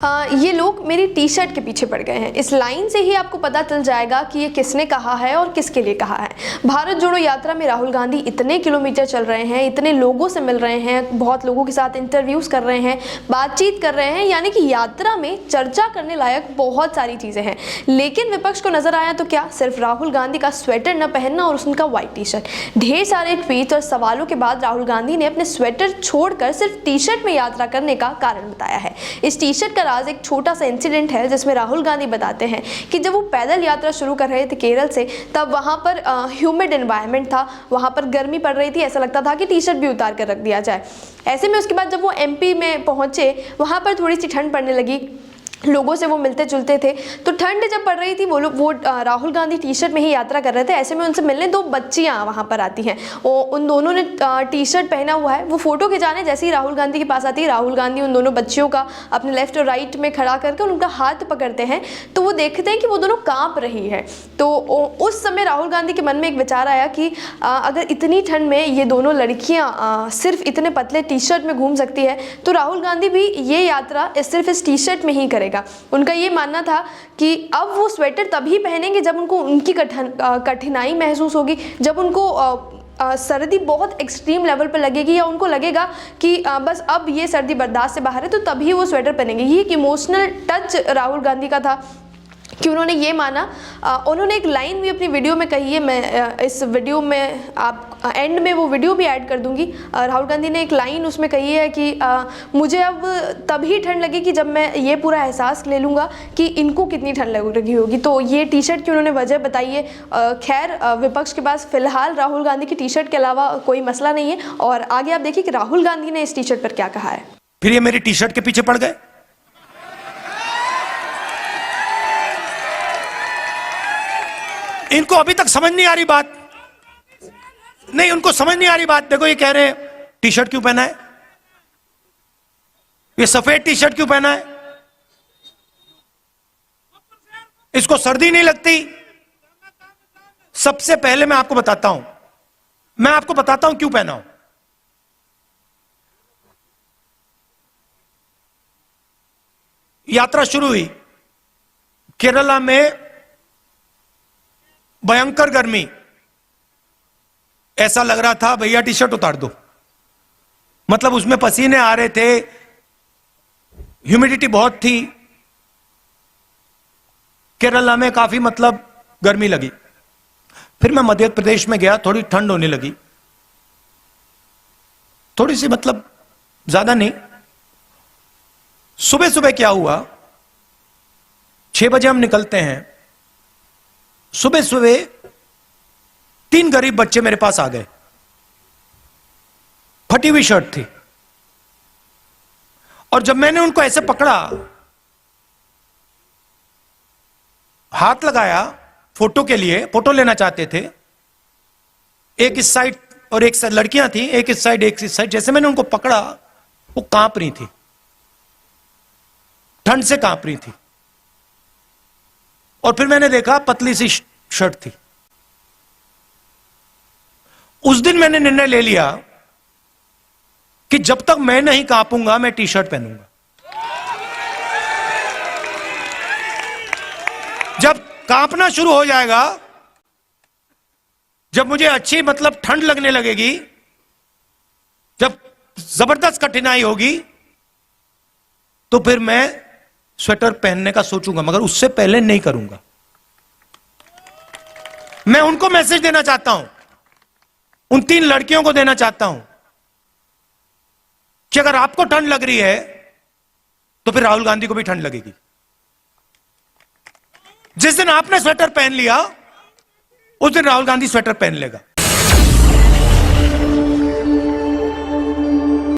ये लोग मेरी टी शर्ट के पीछे पड़ गए हैं। इस लाइन से ही आपको पता चल जाएगा कि ये किसने कहा है और किसके लिए कहा है। भारत जोड़ो यात्रा में राहुल गांधी इतने किलोमीटर चल रहे हैं, इतने लोगों से मिल रहे हैं, बहुत लोगों के साथ इंटरव्यूज़ कर रहे हैं, बातचीत कर रहे हैं, यानी कि यात्रा में चर्चा करने लायक बहुत सारी चीज़ें हैं। लेकिन विपक्ष को नजर आया तो क्या? सिर्फ राहुल गांधी का स्वेटर न पहनना और उनका व्हाइट टी शर्ट। ढेर सारे ट्वीट और सवालों के बाद राहुल गांधी ने अपने स्वेटर छोड़कर सिर्फ टी शर्ट में यात्रा करने का कारण बताया है। इस टी शर्ट का राज एक छोटा सा इंसिडेंट है, जिसमें राहुल गांधी बताते हैं कि जब वो पैदल यात्रा शुरू कर रहे थे केरल से, तब वहां पर ह्यूमिड एनवायरनमेंट था, वहां पर गर्मी पड़ रही थी, ऐसा लगता था कि टी शर्ट भी उतार कर रख दिया जाए। ऐसे में उसके बाद जब वो एमपी में पहुंचे, वहां पर थोड़ी सी ठंड पड़ने लगी, लोगों से वो मिलते जुलते थे, तो ठंड जब पड़ रही थी वो राहुल गांधी टी शर्ट में ही यात्रा कर रहे थे। ऐसे में उनसे मिलने दो बच्चियां वहां पर आती हैं, उन दोनों ने टी शर्ट पहना हुआ है। वो फोटो खिंचाने जैसे ही राहुल गांधी के पास आती है, राहुल गांधी उन दोनों बच्चियों का अपने लेफ्ट और राइट में खड़ा करके उनका हाथ पकड़ते हैं, तो वो देखते हैं कि वो दोनों कांप रही है। तो उस समय राहुल गांधी के मन में एक विचार आया कि अगर इतनी ठंड में ये दोनों लड़कियां सिर्फ इतने पतले टी शर्ट में घूम सकती है, तो राहुल गांधी भी ये यात्रा सिर्फ इस टी शर्ट में ही करेगा। उनका ये मानना था कि अब वो स्वेटर तभी पहनेंगे जब उनको उनकी कठिनाई महसूस होगी, जब उनको सर्दी बहुत एक्सट्रीम लेवल पर लगेगी, या उनको लगेगा कि बस अब ये सर्दी बर्दाश्त से बाहर है, तो तभी वो स्वेटर पहनेंगे। ये एक इमोशनल टच राहुल गांधी का था कि उन्होंने ये माना। उन्होंने एक लाइन भी अपनी वीडियो में कही है, मैं इस वीडियो में आप एंड में वो वीडियो भी ऐड कर दूंगी। राहुल गांधी ने एक लाइन उसमें कही है कि मुझे अब तभी ठंड लगेगी जब मैं ये पूरा एहसास ले लूँगा कि इनको कितनी ठंड लग रही होगी। तो ये टी शर्ट की उन्होंने वजह बताई है। खैर, विपक्ष के पास फिलहाल राहुल गांधी की टी शर्ट के अलावा कोई मसला नहीं है। और आगे आप देखिए कि राहुल गांधी ने इस टी शर्ट पर क्या कहा है। फिर ये मेरी टी शर्ट के पीछे पड़ गए। इनको अभी तक समझ नहीं आ रही बात, नहीं उनको समझ नहीं आ रही बात। देखो, ये कह रहे हैं टी शर्ट क्यों पहना है, ये सफेद टी शर्ट क्यों पहना है, इसको सर्दी नहीं लगती। सबसे पहले मैं आपको बताता हूं क्यों पहना हूं। यात्रा शुरू हुई, केरला में भयंकर गर्मी, ऐसा लग रहा था भैया टी शर्ट उतार दो, मतलब उसमें पसीने आ रहे थे, ह्यूमिडिटी बहुत थी, केरला में काफी मतलब गर्मी लगी। फिर मैं मध्य प्रदेश में गया, थोड़ी ठंड होने लगी, थोड़ी सी मतलब ज्यादा नहीं। सुबह सुबह क्या हुआ, 6 बजे हम निकलते हैं, सुबह सुबह 3 गरीब बच्चे मेरे पास आ गए, फटी हुई शर्ट थी, और जब मैंने उनको ऐसे पकड़ा, हाथ लगाया फोटो के लिए, फोटो लेना चाहते थे, एक इस साइड और एक साइड लड़कियां थी, एक इस साइड एक इस साइड। जैसे मैंने उनको पकड़ा, वो कांप रही थी, ठंड से कांप रही थी। और फिर मैंने देखा पतली सी शर्ट थी। उस दिन मैंने निर्णय ले लिया कि जब तक मैं नहीं कांपूंगा, मैं टी शर्ट पहनूंगा। जब कांपना शुरू हो जाएगा, जब मुझे अच्छी मतलब ठंड लगने लगेगी, जब जबरदस्त कठिनाई होगी, तो फिर मैं स्वेटर पहनने का सोचूंगा, मगर उससे पहले नहीं करूंगा। मैं उनको मैसेज देना चाहता हूं, उन 3 लड़कियों को देना चाहता हूं कि अगर आपको ठंड लग रही है, तो फिर राहुल गांधी को भी ठंड लगेगी। जिस दिन आपने स्वेटर पहन लिया, उस दिन राहुल गांधी स्वेटर पहन लेगा।